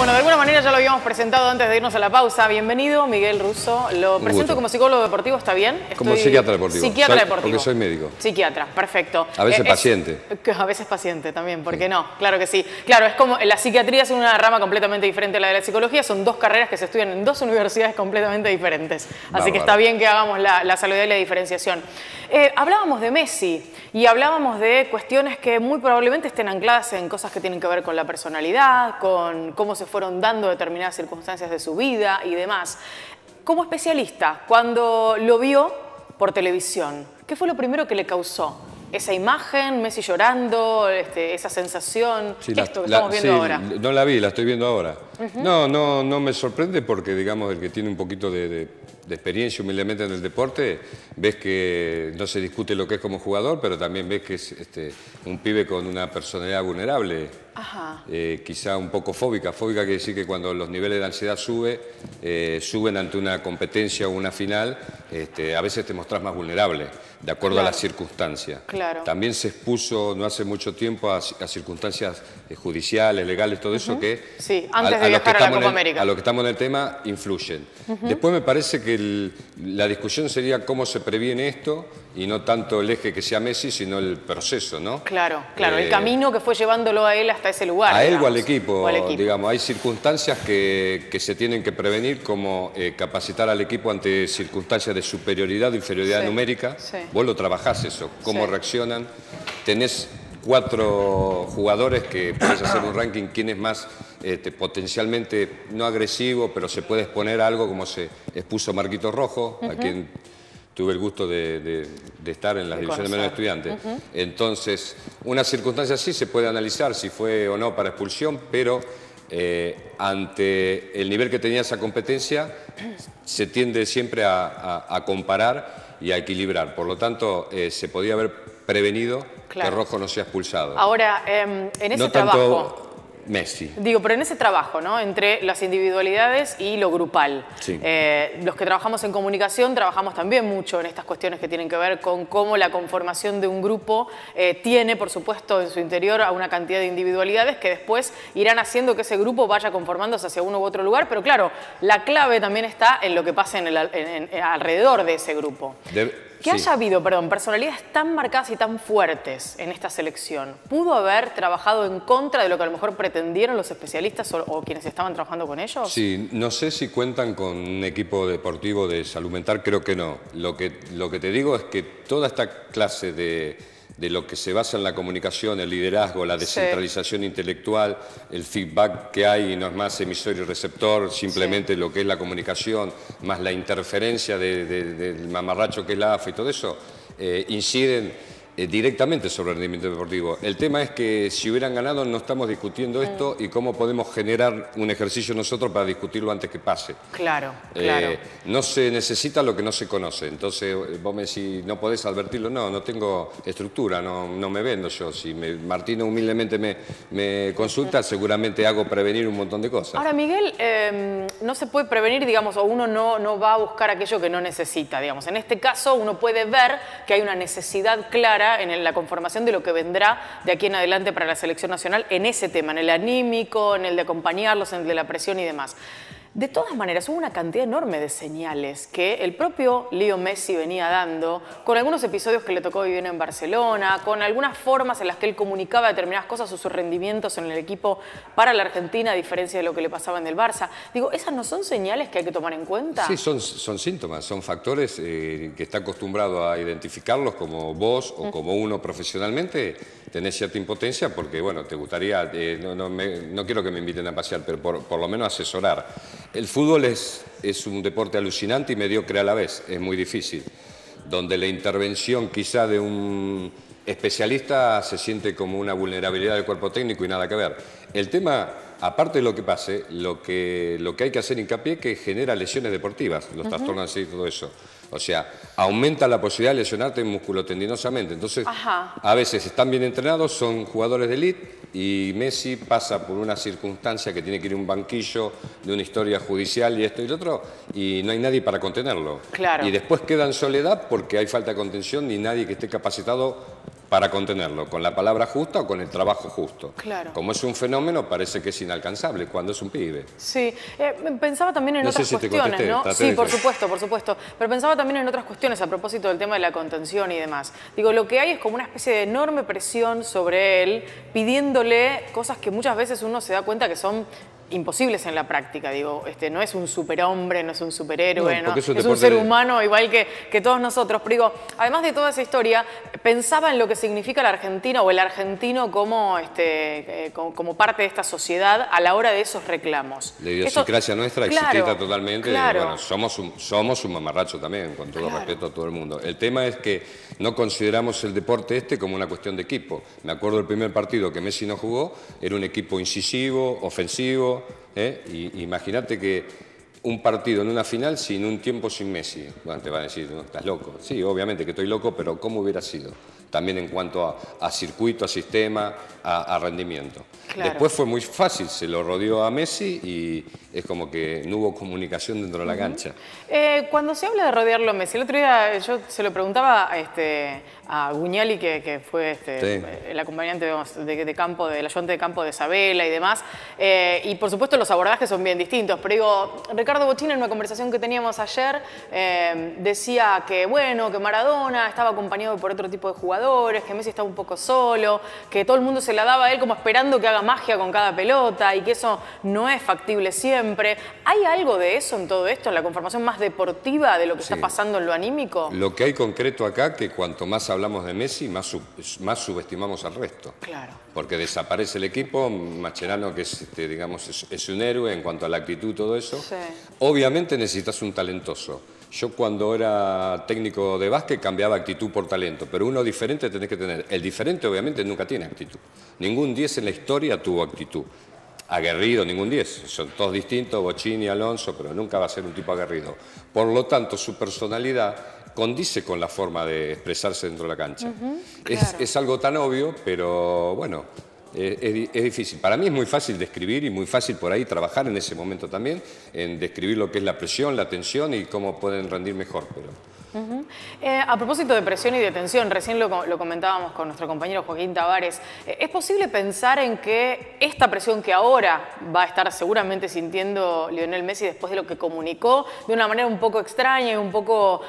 Bueno, de alguna manera ya lo habíamos presentado antes de irnos a la pausa. Bienvenido, Miguel Russo. Lo presento como psicólogo deportivo, ¿está bien? Como psiquiatra deportivo. Psiquiatra deportivo. Porque soy médico. Psiquiatra, perfecto. A veces paciente. A veces paciente también, ¿por qué no? Claro que sí. Claro, es como la psiquiatría es una rama completamente diferente a la de la psicología. Son dos carreras que se estudian en dos universidades completamente diferentes. Así que está bien que hagamos la salvedad y la diferenciación. Hablábamos de Messi y hablábamos de cuestiones que muy probablemente estén ancladas en cosas que tienen que ver con la personalidad, con cómo se fueron dando determinadas circunstancias de su vida y demás. Como especialista, cuando lo vio por televisión, ¿qué fue lo primero que le causó? Esa imagen, Messi llorando, esa sensación, sí, esto que estamos viendo ahora. No la vi, la estoy viendo ahora. No me sorprende porque, digamos, el que tiene un poquito de experiencia humildemente en el deporte, ves que no se discute lo que es como jugador, pero también ves que es un pibe con una personalidad vulnerable, quizá un poco fóbica. Fóbica quiere decir que cuando los niveles de ansiedad suben ante una competencia o una final, a veces te mostrás más vulnerable, de acuerdo a las circunstancias. También se expuso no hace mucho tiempo a circunstancias judiciales, legales, todo eso que antes de viajar a la Copa América. A lo que estamos en el tema influyen. Después me parece que la discusión sería cómo se previene esto y no tanto el eje que sea Messi, sino el proceso, ¿no? Claro, el camino que fue llevándolo a él hasta ese lugar. A él o al equipo, digamos. Hay circunstancias que se tienen que prevenir, como capacitar al equipo ante circunstancias de superioridad o inferioridad numérica. Vos lo trabajás eso, cómo reaccionan. Tenés 4 jugadores que podés hacer un ranking, quién es más potencialmente no agresivo, pero se puede exponer a algo, como se expuso Marquitos Rojo, a quien tuve el gusto de estar en las divisiones menores de estudiantes. Entonces, una circunstancia así se puede analizar si fue o no para expulsión, pero ante el nivel que tenía esa competencia, se tiende siempre a comparar y a equilibrar. Por lo tanto, se podía haber prevenido que Rojo no sea expulsado. Ahora, en ese trabajo... Messi. Digo, pero en ese trabajo, ¿no? Entre las individualidades y lo grupal. Los que trabajamos en comunicación trabajamos también mucho en estas cuestiones que tienen que ver con cómo la conformación de un grupo tiene, por supuesto, en su interior a una cantidad de individualidades que después irán haciendo que ese grupo vaya conformándose hacia uno u otro lugar. Pero claro, la clave también está en lo que pasa alrededor de ese grupo. Que haya habido, personalidades tan marcadas y tan fuertes en esta selección, ¿pudo haber trabajado en contra de lo que a lo mejor pretendieron los especialistas o quienes estaban trabajando con ellos? Sí, no sé si cuentan con un equipo deportivo de salud mental, creo que no. Lo que te digo es que toda esta clase de lo que se basa en la comunicación, el liderazgo, la descentralización intelectual, el feedback que hay, y no es más emisor y receptor, simplemente lo que es la comunicación, más la interferencia del mamarracho que es la AFA y todo eso, inciden directamente sobre el rendimiento deportivo. El tema es que si hubieran ganado no estamos discutiendo esto y cómo podemos generar un ejercicio nosotros para discutirlo antes que pase. Claro. No se necesita lo que no se conoce. Entonces vos me decís, ¿no podés advertirlo? No tengo estructura, no me vendo yo. Si Martino humildemente me consulta, seguramente hago prevenir un montón de cosas. Ahora, Miguel, no se puede prevenir, digamos, o uno no va a buscar aquello que no necesita, digamos. En este caso, uno puede ver que hay una necesidad clara en la conformación de lo que vendrá de aquí en adelante para la selección nacional en ese tema, en el anímico, en el de acompañarlos, en el de la presión y demás. De todas maneras, hubo una cantidad enorme de señales que el propio Leo Messi venía dando, con algunos episodios que le tocó vivir en Barcelona, con algunas formas en las que él comunicaba determinadas cosas o sus rendimientos en el equipo para la Argentina, a diferencia de lo que le pasaba en el Barça. Digo, ¿esas no son señales que hay que tomar en cuenta? Sí, son síntomas, son factores que está acostumbrado a identificarlos como vos o como uno profesionalmente. Tenés cierta impotencia porque, bueno, te gustaría, no quiero que me inviten a pasear, pero por lo menos asesorar. El fútbol es un deporte alucinante y mediocre a la vez, es muy difícil, donde la intervención quizá de un especialista se siente como una vulnerabilidad del cuerpo técnico y nada que ver. El tema, aparte de lo que pase, lo que hay que hacer hincapié es que genera lesiones deportivas, los trastornos así y todo eso. O sea, aumenta la posibilidad de lesionarte musculotendinosamente. Entonces, a veces están bien entrenados, son jugadores de élite y Messi pasa por una circunstancia que tiene que ir a un banquillo de una historia judicial y esto y lo otro, y no hay nadie para contenerlo. Y después queda en soledad porque hay falta de contención ni nadie que esté capacitado para contenerlo, con la palabra justa o con el trabajo justo. Claro. Como es un fenómeno, parece que es inalcanzable cuando es un pibe. Sí, pensaba también en No sé otras si te cuestiones, contesté, ¿no? Sí, por supuesto. Pero pensaba también en otras cuestiones a propósito del tema de la contención y demás. Digo, lo que hay es como una especie de enorme presión sobre él, pidiéndole cosas que muchas veces uno se da cuenta que son imposibles en la práctica, digo, no es un superhombre, no es un superhéroe, no, es un ser humano igual que todos nosotros, pero digo, además de toda esa historia, pensaba en lo que significa la Argentina o el argentino como parte de esta sociedad a la hora de esos reclamos. La idiosincrasia nuestra excita totalmente, claro. Bueno, somos un mamarracho también, con todo respeto a todo el mundo. El tema es que no consideramos el deporte como una cuestión de equipo. Me acuerdo del primer partido que Messi no jugó, era un equipo incisivo, ofensivo. Y imagínate que un partido en una final sin un tiempo sin Messi. Bueno, te van a decir, no, estás loco. Sí, obviamente que estoy loco, pero ¿cómo hubiera sido? También en cuanto a circuito, a sistema, a rendimiento. Claro. Después fue muy fácil, se lo rodeó a Messi y es como que no hubo comunicación dentro de la cancha. Cuando se habla de rodearlo a Messi, el otro día yo se lo preguntaba a Gugnali, que fue el acompañante de campo, del ayudante de campo de Sabela y demás, y por supuesto los abordajes son bien distintos, pero digo, Ricardo Bochini en una conversación que teníamos ayer decía que bueno, que Maradona estaba acompañado por otro tipo de jugadores, que Messi estaba un poco solo, que todo el mundo se la daba a él como esperando que haga magia con cada pelota y que eso no es factible siempre. ¿Hay algo de eso en todo esto, en la conformación más deportiva de lo que está pasando en lo anímico? Lo que hay concreto acá, que cuanto más hablamos de Messi, más subestimamos al resto. Claro. Porque desaparece el equipo, Mascherano, que es un héroe en cuanto a la actitud y todo eso. Sí. Obviamente necesitas un talentoso. Yo cuando era técnico de básquet cambiaba actitud por talento, pero uno diferente tenés que tener. El diferente obviamente nunca tiene actitud. Ningún 10 en la historia tuvo actitud. Aguerrido, ningún 10. Son todos distintos, Bochini, Alonso, pero nunca va a ser un tipo aguerrido. Por lo tanto, su personalidad condice con la forma de expresarse dentro de la cancha. Claro. Es algo tan obvio, pero bueno, es difícil. Para mí es muy fácil describir y muy fácil por ahí trabajar en ese momento también, en describir lo que es la presión, la tensión y cómo pueden rendir mejor. Pero... A propósito de presión y de tensión, recién lo comentábamos con nuestro compañero Joaquín Tavares, ¿es posible pensar en que esta presión que ahora va a estar seguramente sintiendo Lionel Messi después de lo que comunicó de una manera un poco extraña y un poco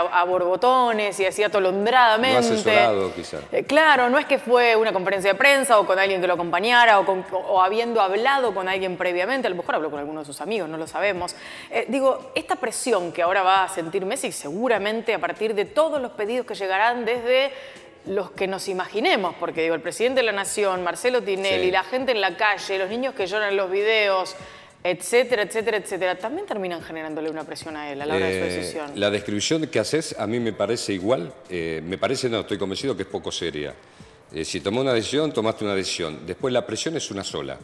a borbotones y así atolondradamente? No asesorado, quizás. Claro, no es que fue una conferencia de prensa o con alguien que lo acompañara o habiendo hablado con alguien previamente, a lo mejor habló con alguno de sus amigos, no lo sabemos. Digo, esta presión que ahora va a sentir Messi seguramente a partir de todos los pedidos que llegarán desde los que nos imaginemos, porque digo, el presidente de la Nación, Marcelo Tinelli, la gente en la calle, los niños que lloran en los videos, etcétera, también terminan generándole una presión a él a la hora de su decisión. La descripción que haces a mí me parece igual, estoy convencido que es poco seria. Si tomó una decisión, tomaste una decisión. Después la presión es una sola.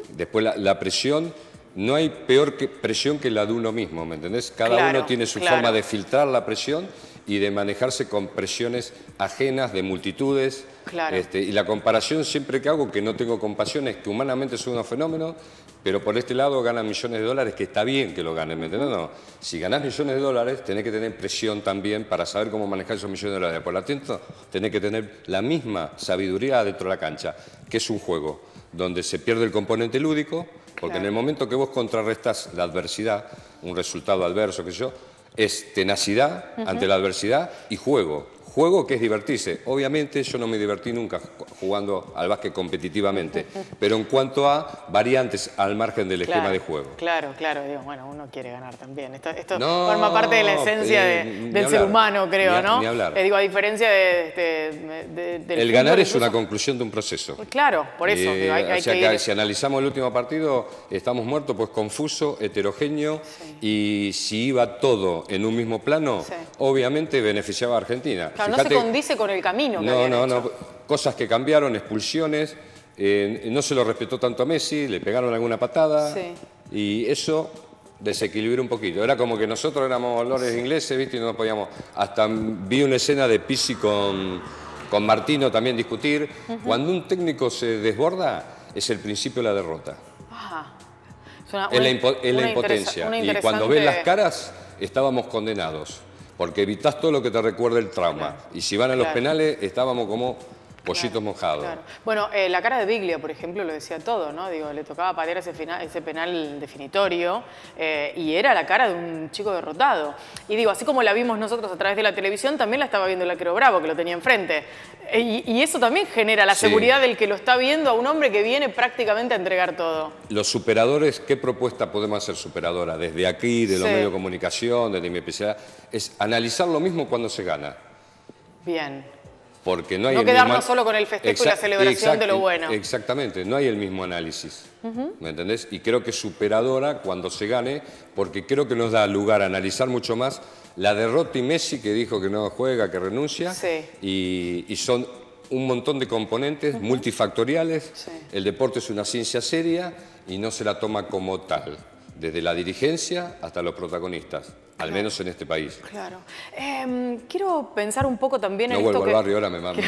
Después la presión... No hay peor presión que la de uno mismo, ¿me entendés? Cada uno tiene su forma de filtrar la presión y de manejarse con presiones ajenas de multitudes. Claro. Y la comparación siempre que hago, que no tengo compasión, es que humanamente son unos fenómenos, pero por este lado ganan millones de dólares, que está bien que lo ganen, ¿me entendés? No. Si ganás millones de dólares, tenés que tener presión también para saber cómo manejar esos millones de dólares. Por lo tanto, tenés que tener la misma sabiduría dentro de la cancha, que es un juego donde se pierde el componente lúdico, porque en el momento que vos contrarrestás la adversidad, un resultado adverso, qué sé yo, es tenacidad ante la adversidad y juego. Juego que es divertirse. Obviamente yo no me divertí nunca jugando al básquet competitivamente, pero en cuanto a variantes al margen del esquema de juego. Claro, digo, bueno, uno quiere ganar también. Esto forma parte de la esencia del ser humano, creo, ¿no? Ni hablar. Digo, a diferencia del el ganar es una conclusión de un proceso. Claro, por eso. Digo, hay que ir... si analizamos el último partido, estamos muertos, pues confuso, heterogéneo, y si iba todo en un mismo plano, obviamente beneficiaba a Argentina. Claro, fíjate, no se condice con el camino que habían hecho. Cosas que cambiaron, expulsiones, no se lo respetó tanto a Messi, le pegaron alguna patada y eso desequilibró un poquito. Era como que nosotros éramos lores ingleses, ¿viste? Y no podíamos... Hasta vi una escena de Pizzi con Martino también discutir. Cuando un técnico se desborda, es el principio de la derrota. Ajá. Es la impotencia. Y cuando ves las caras, estábamos condenados. porque evitás todo lo que te recuerde el trauma. Claro. Y si van a los Claro. penales, estábamos como pollitos Claro, mojados. claro. Bueno, la cara de Biglia, por ejemplo, lo decía todo, ¿no? Digo, le tocaba patear ese penal definitorio y era la cara de un chico derrotado. Y digo, así como la vimos nosotros a través de la televisión, también la estaba viendo el arquero Bravo, que lo tenía enfrente. Y eso también genera la seguridad del que lo está viendo a un hombre que viene prácticamente a entregar todo. Los superadores, ¿qué propuesta podemos hacer superadora? Desde aquí, de los medios de comunicación, desde mi especialidad, es analizar lo mismo cuando se gana. Bien. Porque no hay No el quedarnos mismo... solo con el festejo y la celebración de lo bueno. Exactamente, no hay el mismo análisis, ¿me entendés? Y creo que es superadora cuando se gane, porque creo que nos da lugar a analizar mucho más la derrota y Messi, que dijo que no juega, que renuncia, y son un montón de componentes multifactoriales. El deporte es una ciencia seria y no se la toma como tal, desde la dirigencia hasta los protagonistas. Al menos en este país. Claro. Quiero pensar un poco también en esto. No vuelvo que... al barrio, ahora me mando.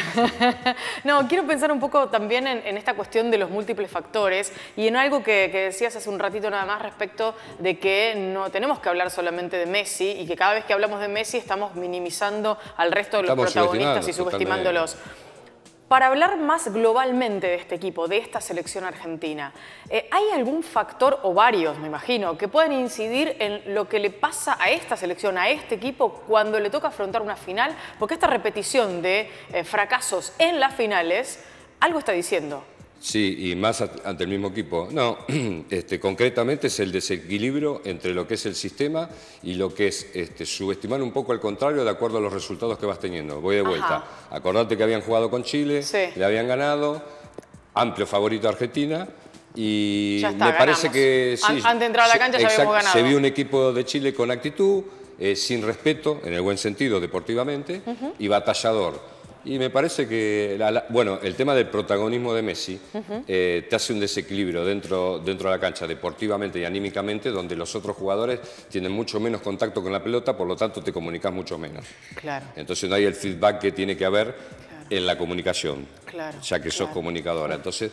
No, quiero pensar un poco también en esta cuestión de los múltiples factores y en algo que decías hace un ratito nada más respecto de que no tenemos que hablar solamente de Messi y que cada vez que hablamos de Messi estamos minimizando al resto de los protagonistas y subestimándolos. Para hablar más globalmente de este equipo, de esta selección argentina, ¿hay algún factor, o varios me imagino, que puedan incidir en lo que le pasa a esta selección, a este equipo, cuando le toca afrontar una final? Porque esta repetición de fracasos en las finales, algo está diciendo. Sí, y más ante el mismo equipo. No, concretamente es el desequilibrio entre lo que es el sistema y lo que es subestimar un poco al contrario de acuerdo a los resultados que vas teniendo. Voy de vuelta. Acordate que habían jugado con Chile, le habían ganado, amplio favorito a Argentina, y ya está, me parece ganamos. que sí. Antes de entrar a la cancha ya habíamos ganado. Se vio un equipo de Chile con actitud, sin respeto, en el buen sentido, deportivamente, y batallador. Y me parece que, bueno, el tema del protagonismo de Messi te hace un desequilibrio dentro de la cancha, deportivamente y anímicamente, donde los otros jugadores tienen mucho menos contacto con la pelota, por lo tanto te comunicas mucho menos. Claro. Entonces no hay el feedback que tiene que haber en la comunicación, ya que sos comunicadora. Entonces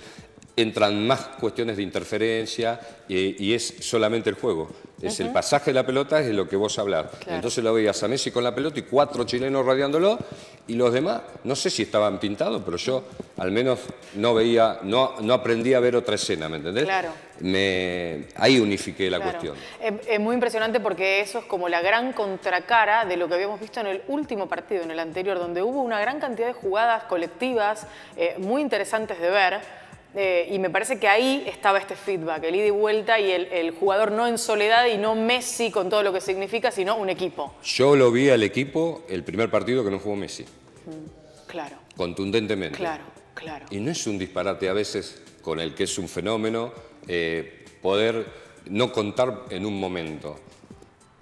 entran más cuestiones de interferencia y es solamente el juego. Es el pasaje de la pelota, es lo que vos hablás. Entonces lo veías a Messi con la pelota y 4 chilenos rodeándolo, y los demás, no sé si estaban pintados, pero yo al menos no veía, no aprendí a ver otra escena, ¿me entendés? Claro. Ahí unifiqué la cuestión. Es muy impresionante porque eso es como la gran contracara de lo que habíamos visto en el último partido, en el anterior, donde hubo una gran cantidad de jugadas colectivas muy interesantes de ver. Y me parece que ahí estaba este feedback, el ida y vuelta y el jugador no en soledad y no Messi con todo lo que significa, sino un equipo. Yo lo vi al equipo el primer partido que no jugó Messi. Claro. Contundentemente. Claro, claro. Y no es un disparate a veces con el que es un fenómeno poder no contar en un momento.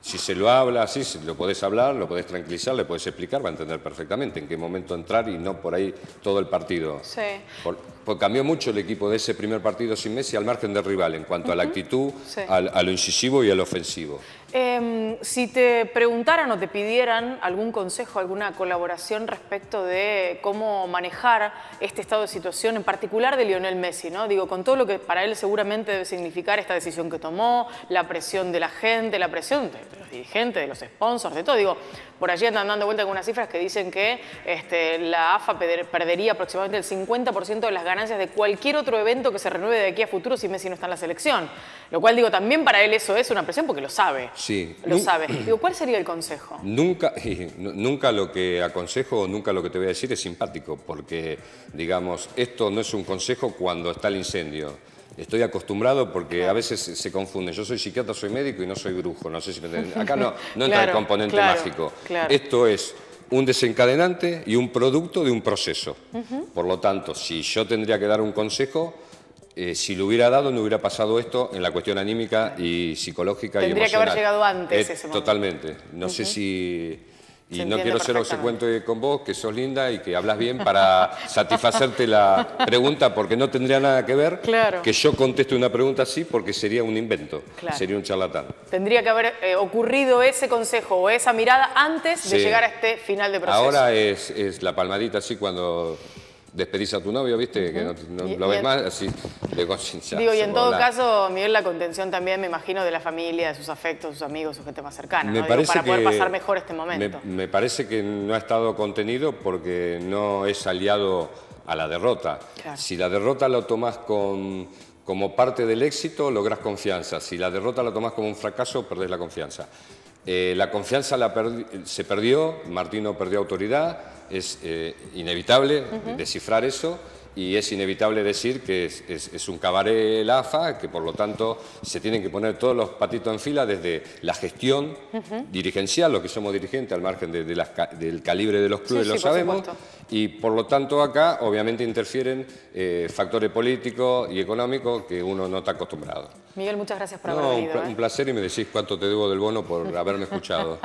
Si se lo habla así, lo podés hablar, lo podés tranquilizar, le podés explicar, va a entender perfectamente en qué momento entrar y no por ahí todo el partido. Sí. Porque cambió mucho el equipo de ese primer partido sin Messi al margen del rival en cuanto a la actitud, a lo incisivo y a lo ofensivo. Si te preguntaran o te pidieran algún consejo, alguna colaboración respecto de cómo manejar este estado de situación, en particular de Lionel Messi, ¿no? Digo, con todo lo que para él seguramente debe significar esta decisión que tomó, la presión de la gente, la presión de los dirigentes, de los sponsors, de todo. Digo, por allí andan dando vuelta algunas cifras que dicen que la AFA perdería aproximadamente el 50% de las ganancias de cualquier otro evento que se renueve de aquí a futuro si Messi no está en la selección. Lo cual, digo, también para él eso es una presión porque lo sabe. Sí. Lo sabe. Digo, ¿cuál sería el consejo? Nunca lo que aconsejo, nunca lo que te voy a decir es simpático, porque, digamos, esto no es un consejo cuando está el incendio. Estoy acostumbrado porque a veces se confunde. Yo soy psiquiatra, soy médico y no soy brujo. No sé si me entienden. Acá no entra el componente mágico. Esto es un desencadenante y un producto de un proceso. Por lo tanto, si yo tendría que dar un consejo, si lo hubiera dado, no hubiera pasado esto en la cuestión anímica y psicológica y emocional. Tendría que haber llegado antes ese momento. Totalmente. No sé si... Y no quiero ser obsecuente con vos, que sos linda y que hablas bien para satisfacerte la pregunta, porque no tendría nada que ver que yo conteste una pregunta así, porque sería un invento, sería un charlatán. Tendría que haber ocurrido ese consejo o esa mirada antes de llegar a este final de proceso. Ahora es la palmadita así cuando despedís a tu novio, ¿viste? Que no lo ves más, así de conciencia. Digo, y en todo caso, Miguel, la contención también, me imagino, de la familia, de sus afectos, sus amigos, su gente más cercana, ¿no? Digo, para poder pasar mejor este momento. Me parece que no ha estado contenido porque no es aliado a la derrota. Claro. Si la derrota lo tomás como parte del éxito, lográs confianza. Si la derrota la tomás como un fracaso, perdés la confianza. La confianza se perdió, Martino perdió autoridad, es inevitable descifrar eso y es inevitable decir que es un cabaret el AFA, que por lo tanto se tienen que poner todos los patitos en fila desde la gestión dirigencial, lo que somos dirigentes al margen del calibre de los clubes, lo sabemos, y por lo tanto acá obviamente interfieren factores políticos y económicos que uno no está acostumbrado. Miguel, muchas gracias por haber venido. Un placer, y me decís cuánto te debo del bono por haberme escuchado.